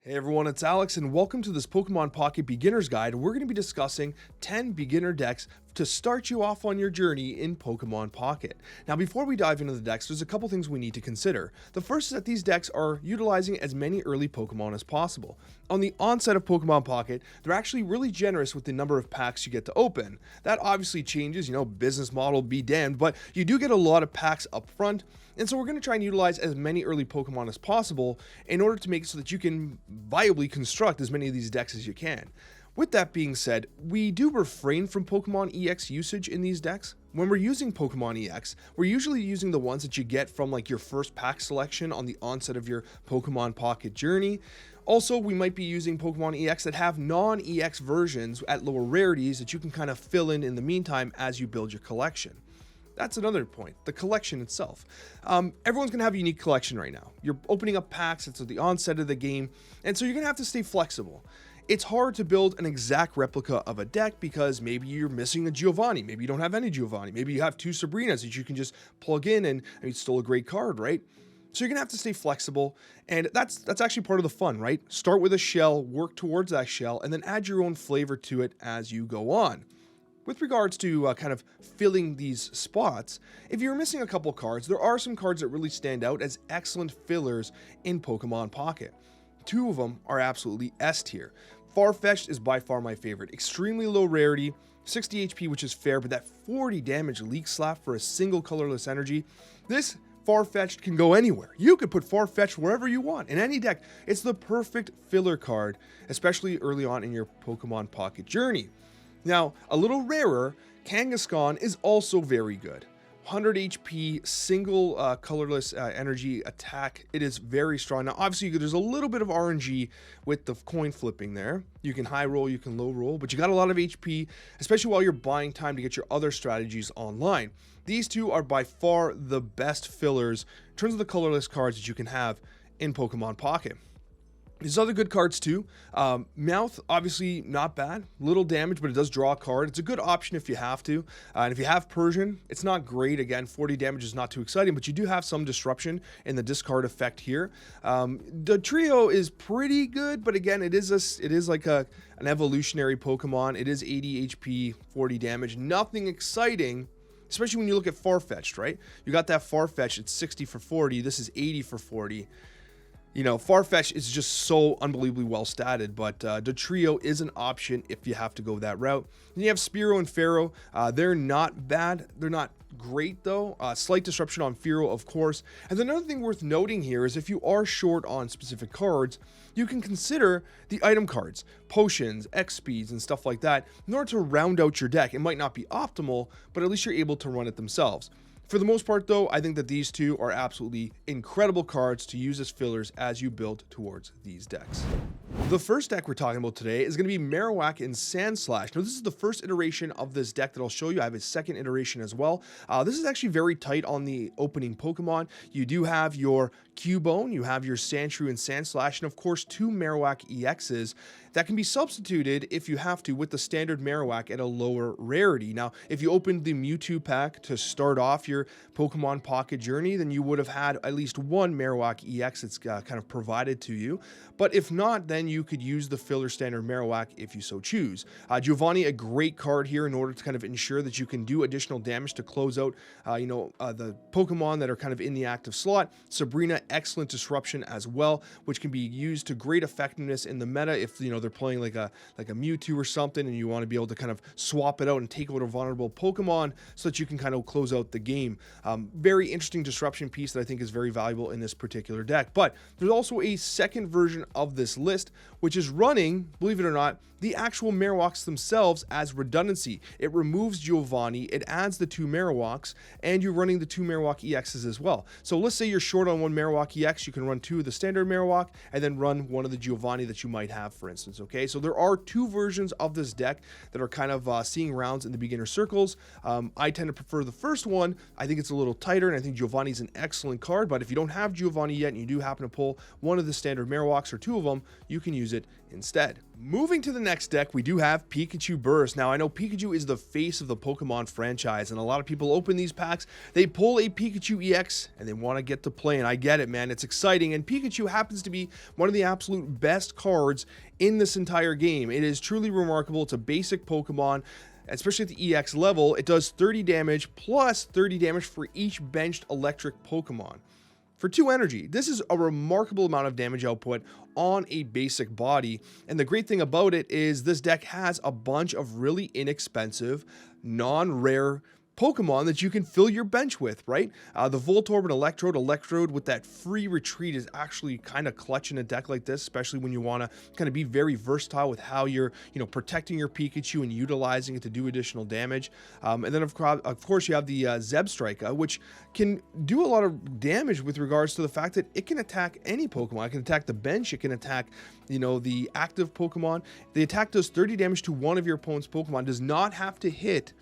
Hey everyone, it's Alex and welcome to this Pokemon Pocket Beginner's Guide. We're going to be discussing 10 beginner decks to start you off on your journey in Pokemon Pocket. Now before we dive into the decks, there's a couple things we need to consider. The first is that these decks are utilizing as many early Pokemon as possible. On the onset of Pokemon Pocket, they're actually really generous with the number of packs you get to open. That obviously changes, business model be damned, but you do get a lot of packs up front. And so we're going to try and utilize as many early Pokemon as possible in order to make it so that you can viably construct as many of these decks as you can. With that being said, we do refrain from Pokemon EX usage in these decks. When we're using Pokemon EX, we're usually using the ones that you get from like your first pack selection on the onset of your Pokemon Pocket journey. Also, we might be using Pokemon EX that have non-EX versions at lower rarities that you can kind of fill in the meantime as you build your collection. That's another point, the collection itself. Everyone's going to have a unique collection right now. You're opening up packs, it's at the onset of the game, and so you're going to have to stay flexible. It's hard to build an exact replica of a deck because maybe you're missing a Giovanni, maybe you don't have any Giovanni, maybe you have two Sabrinas that you can just plug in and it's still a great card, right? So you're going to have to stay flexible, and that's actually part of the fun, right? Start with a shell, work towards that shell, and then add your own flavor to it as you go on. With regards to kind of filling these spots, if you're missing a couple cards, there are some cards that really stand out as excellent fillers in Pokemon Pocket. Two of them are absolutely S tier. Farfetch'd is by far my favorite. Extremely low rarity, 60 HP, which is fair, but that 40 damage Leak Slap for a single colorless energy. This Farfetch'd can go anywhere. You could put Farfetch'd wherever you want, in any deck. It's the perfect filler card, especially early on in your Pokemon Pocket journey. Now, a little rarer, Kangaskhan is also very good. 100 HP, single colorless energy attack. It is very strong. Now, obviously, there's a little bit of RNG with the coin flipping there. You can high roll, you can low roll, but you got a lot of HP, especially while you're buying time to get your other strategies online. These two are by far the best fillers in terms of the colorless cards that you can have in Pokemon Pocket. There's other good cards too. Mouth, obviously not bad. Little damage, but it does draw a card. It's a good option if you have to. And if you have Persian, it's not great. Again, 40 damage is not too exciting, but you do have some disruption in the discard effect here. The trio is pretty good, but again, it is like an evolutionary Pokemon. It is 80 HP, 40 damage. Nothing exciting. Especially when you look at Farfetch'd, right? You got that Farfetch'd, it's 60 for 40. This is 80 for 40. Farfetch'd is just so unbelievably well statted, but the trio is an option if you have to go that route. Then you have Spearow and Pharaoh. They're not bad. They're not great, though. Slight disruption on Pharaoh, of course. And another thing worth noting here is if you are short on specific cards, you can consider the item cards, potions, X speeds, and stuff like that in order to round out your deck. It might not be optimal, but at least you're able to run it themselves. For the most part, though, I think that these two are absolutely incredible cards to use as fillers as you build towards these decks. The first deck we're talking about today is going to be Marowak and Sandslash. Now, this is the first iteration of this deck that I'll show you. I have a second iteration as well. This is actually very tight on the opening Pokemon. You do have your Cubone, you have your Sandshrew and Sandslash, and of course, two Marowak EXs that can be substituted if you have to with the standard Marowak at a lower rarity. Now, if you opened the Mewtwo pack to start off your Pokemon Pocket journey, then you would have had at least one Marowak EX that's kind of provided to you. But if not, then you could use the filler standard Marowak if you so choose. Giovanni, a great card here in order to kind of ensure that you can do additional damage to close out, the Pokemon that are kind of in the active slot. Sabrina, excellent disruption as well, which can be used to great effectiveness in the meta if they're playing like a Mewtwo or something, and you want to be able to kind of swap it out and take out a vulnerable Pokemon so that you can kind of close out the game. Very interesting disruption piece that I think is very valuable in this particular deck. But there's also a second version of this list, which is running, believe it or not, the actual Marowaks themselves as redundancy. It removes Giovanni, it adds the two Marowaks, and you're running the two Marowak EXs as well. So let's say you're short on one Marowak EX, you can run two of the standard Marowak, and then run one of the Giovanni that you might have, for instance, okay? So there are two versions of this deck that are kind of seeing rounds in the beginner circles. I tend to prefer the first one. I think it's a little tighter, and I think Giovanni's an excellent card, but if you don't have Giovanni yet, and you do happen to pull one of the standard Marowaks or two of them, you can use it instead. Moving to the next deck, we do have Pikachu Burst. Now, I know Pikachu is the face of the Pokemon franchise, and a lot of people open these packs, they pull a Pikachu EX, and they want to get to play, and I get it, man. It's exciting, and Pikachu happens to be one of the absolute best cards in this entire game. It is truly remarkable. It's a basic Pokemon, especially at the EX level. It does 30 damage plus 30 damage for each benched electric Pokemon. For 2 energy, this is a remarkable amount of damage output on a basic body, and the great thing about it is this deck has a bunch of really inexpensive, non-rare Pokemon that you can fill your bench with, right? The Voltorb and Electrode with that free retreat is actually kind of clutch in a deck like this, especially when you want to kind of be very versatile with how you're, protecting your Pikachu and utilizing it to do additional damage. And then of course you have the Zebstrika, which can do a lot of damage with regards to the fact that it can attack any Pokemon. It can attack the bench, it can attack, the active Pokemon. The attack does 30 damage to one of your opponent's Pokemon, does not have to hit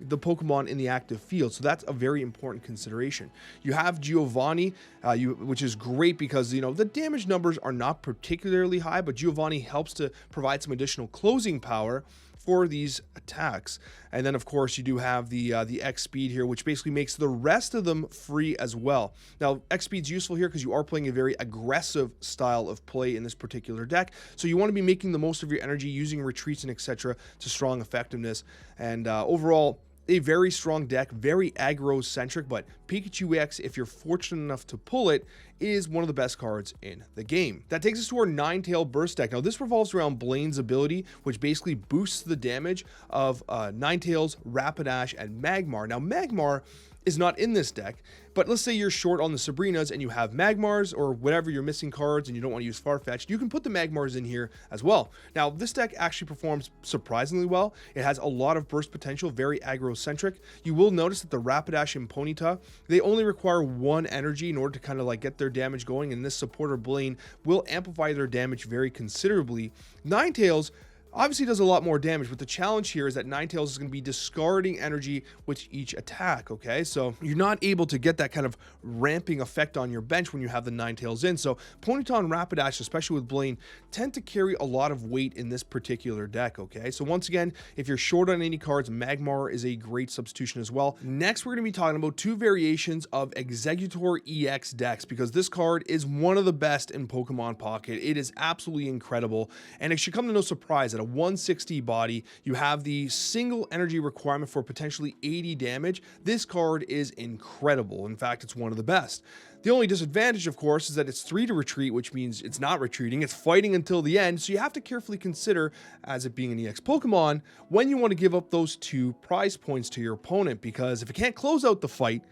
the Pokemon in the active field, so that's a very important consideration. You have Giovanni, which is great because the damage numbers are not particularly high, but Giovanni helps to provide some additional closing power for these attacks. And then of course you do have the X speed here, which basically makes the rest of them free as well. Now X speed's useful here because you are playing a very aggressive style of play in this particular deck, so you want to be making the most of your energy, using retreats and etc. to strong effectiveness. And overall, a very strong deck, very aggro-centric, but Pikachu X, if you're fortunate enough to pull it, is one of the best cards in the game. That takes us to our Ninetales Burst deck. Now, this revolves around Blaine's ability, which basically boosts the damage of Ninetales, Rapidash, and Magmar. Now, Magmar is not in this deck, but let's say you're short on the Sabrinas and you have Magmars or whatever, you're missing cards and you don't want to use Farfetch'd, you can put the Magmars in here as well. Now, this deck actually performs surprisingly well. It has a lot of burst potential, very aggro-centric. You will notice that the Rapidash and Ponyta, they only require 1 energy in order to kind of like get their damage going, and this supporter Blaine will amplify their damage very considerably. Ninetales obviously does a lot more damage, but the challenge here is that Ninetales is going to be discarding energy with each attack, okay? So you're not able to get that kind of ramping effect on your bench when you have the Ninetales in. So Ponyta and Rapidash, especially with Blaine, tend to carry a lot of weight in this particular deck, okay? So once again, if you're short on any cards, Magmar is a great substitution as well. Next, we're going to be talking about 2 variations of Exeggutor EX decks, because this card is one of the best in Pokemon Pocket. It is absolutely incredible, and it should come to no surprise that a 160 body, you have the single energy requirement for potentially 80 damage. This card is incredible. In fact, it's one of the best. The only disadvantage, of course, is that it's 3 to retreat, which means it's not retreating, it's fighting until the end, so you have to carefully consider, as it being an EX Pokemon, when you want to give up those 2 prize points to your opponent, because if it can't close out the fight,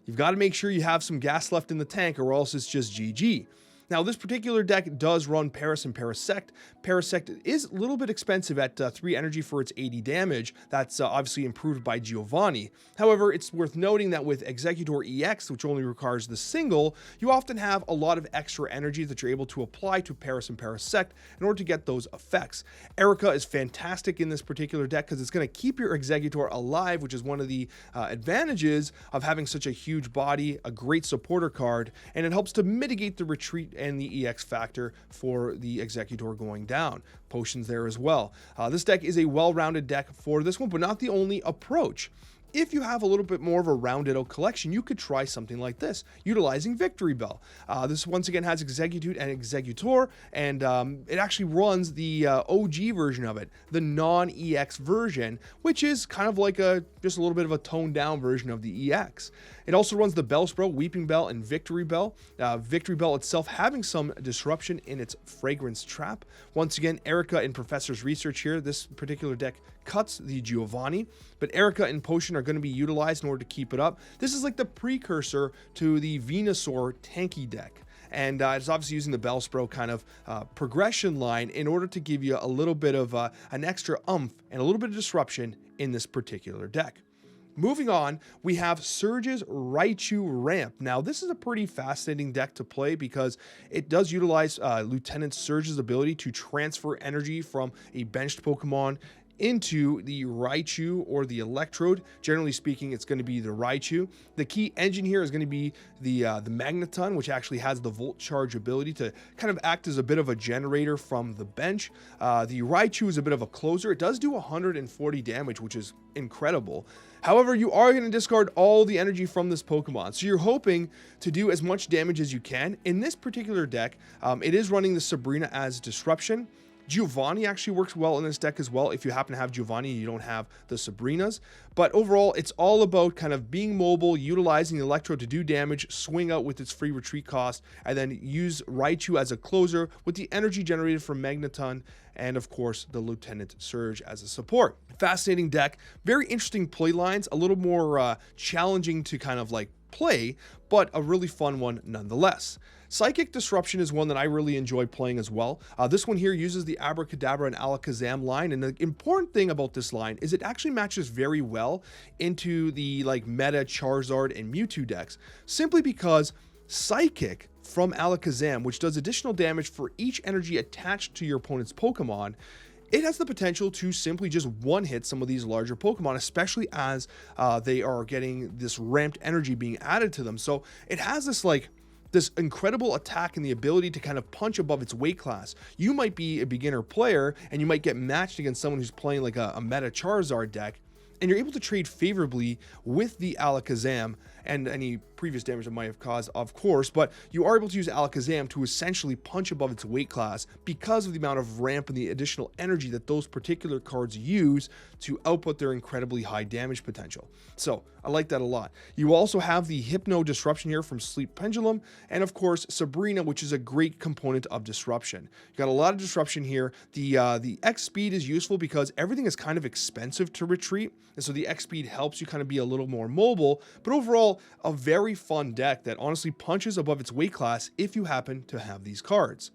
you've got to make sure you have some gas left in the tank, or else it's just GG. Now, this particular deck does run Paras and Parasect. Parasect is a little bit expensive at 3 energy for its 80 damage. That's obviously improved by Giovanni. However, it's worth noting that with Exeggutor EX, which only requires the single, you often have a lot of extra energy that you're able to apply to Paras and Parasect in order to get those effects. Erica is fantastic in this particular deck because it's going to keep your Exeggutor alive, which is one of the advantages of having such a huge body, a great supporter card, and it helps to mitigate the retreat and the EX factor for the Exeggutor going down. Potions there as well. This deck is a well-rounded deck for this one, but not the only approach. If you have a little bit more of a rounded out collection, you could try something like this, utilizing Victreebel. This once again has Exeggutute and Exeggutor, and it actually runs the OG version of it, the non-EX version, which is kind of like just a little bit of a toned down version of the EX. It also runs the Bellsprout, Weeping Bell, and Victreebel. Victreebel itself having some disruption in its fragrance trap. Once again, Erica and Professor's Research here. This particular deck cuts the Giovanni, but Erica and Potion are going to be utilized in order to keep it up. This is like the precursor to the Venusaur tanky deck. And it's obviously using the Bellsprout kind of progression line in order to give you a little bit of an extra oomph and a little bit of disruption in this particular deck. Moving on, we have Surge's Raichu Ramp. Now, this is a pretty fascinating deck to play because it does utilize Lieutenant Surge's ability to transfer energy from a benched Pokemon into the Raichu or the Electrode. Generally speaking, it's going to be the Raichu. The key engine here is going to be the Magneton, which actually has the Volt Charge ability to kind of act as a bit of a generator from the bench. The Raichu is a bit of a closer. It does do 140 damage, which is incredible. However, you are going to discard all the energy from this Pokemon, so you're hoping to do as much damage as you can. In this particular deck, it is running the Sabrina as Disruption. Giovanni actually works well in this deck as well if you happen to have Giovanni and you don't have the Sabrinas. But overall, it's all about kind of being mobile, utilizing the Electro to do damage, swing out with its free retreat cost, and then use Raichu as a closer with the energy generated from Magneton, and of course the Lieutenant Surge as a support. Fascinating deck, very interesting play lines, a little more challenging to kind of like play, but a really fun one nonetheless. Psychic Disruption is one that I really enjoy playing as well. This one here uses the Abracadabra and Alakazam line, and the important thing about this line is it actually matches very well into the like meta Charizard and Mewtwo decks, simply because Psychic from Alakazam, which does additional damage for each energy attached to your opponent's Pokemon, it has the potential to simply just one-hit some of these larger Pokemon, especially as they are getting this ramped energy being added to them. So it has this incredible attack and the ability to kind of punch above its weight class. You might be a beginner player and you might get matched against someone who's playing like a meta Charizard deck, and you're able to trade favorably with the Alakazam and any previous damage it might have caused, of course, but you are able to use Alakazam to essentially punch above its weight class because of the amount of ramp and the additional energy that those particular cards use to output their incredibly high damage potential. So I like that a lot. You also have the Hypno Disruption here from Sleep Pendulum, and of course Sabrina, which is a great component of disruption. You got a lot of disruption here. The X speed is useful because everything is kind of expensive to retreat, and so the X speed helps you kind of be a little more mobile, but overall a very fun deck that honestly punches above its weight class if you happen to have these cards.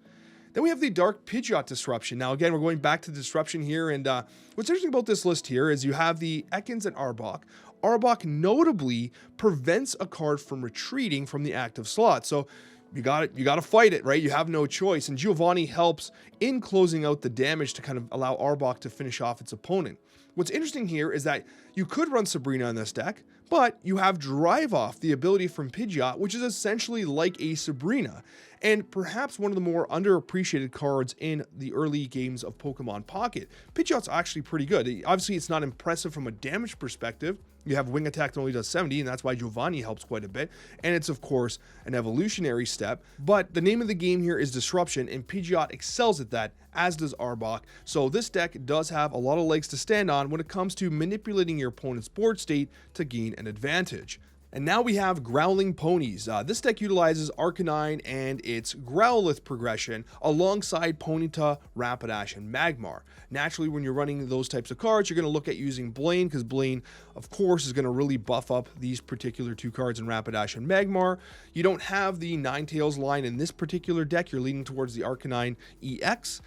Then we have the Dark Pidgeot Disruption. Now again, we're going back to disruption here, and what's interesting about this list here is you have the Ekans and Arbok. Arbok notably prevents a card from retreating from the active slot, so you got to fight it, right? You have no choice, and Giovanni helps in closing out the damage to kind of allow Arbok to finish off its opponent. What's interesting here is that you could run Sabrina in this deck, but you have Drive Off, the ability from Pidgeot, which is essentially like a Sabrina, and perhaps one of the more underappreciated cards in the early games of Pokemon Pocket. Pidgeot's actually pretty good. Obviously, it's not impressive from a damage perspective. You have Wing Attack that only does 70, and that's why Giovanni helps quite a bit. And it's, of course, an evolutionary step. But the name of the game here is Disruption, and Pidgeot excels at that, as does Arbok. So this deck does have a lot of legs to stand on when it comes to manipulating your opponent's board state to gain an advantage. And now we have Growling Ponies. This deck utilizes Arcanine and its Growlithe progression alongside Ponyta, Rapidash, and Magmar. Naturally, when you're running those types of cards, you're going to look at using Blaine, because Blaine, of course, is going to really buff up these particular two cards in Rapidash and Magmar. You don't have the Ninetales line in this particular deck. You're leaning towards the Arcanine EX.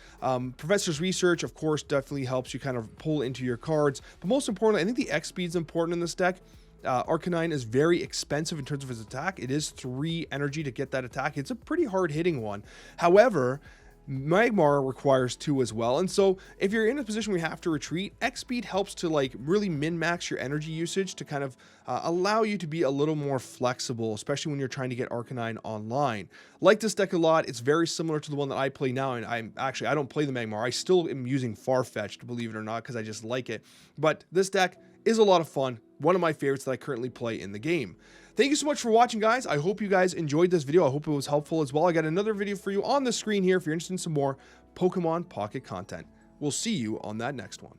Professor's Research, of course, definitely helps you kind of pull into your cards. But most importantly, I think the X speed is important in this deck. Arcanine is very expensive in terms of his attack. It is 3 energy to get that attack. It's a pretty hard hitting one. However, Magmar requires 2 as well, and so if you're in a position where you have to retreat, X speed helps to like really min-max your energy usage to kind of allow you to be a little more flexible, especially when you're trying to get Arcanine online. Like this deck a lot. It's very similar to the one that I play now, and I don't play the Magmar. I still am using Farfetch'd, believe it or not, because I just like it. But this deck is a lot of fun. One of my favorites that I currently play in the game. Thank you so much for watching, guys. I hope you guys enjoyed this video. I hope it was helpful as well. I got another video for you on the screen here if you're interested in some more Pokemon Pocket content. We'll see you on that next one.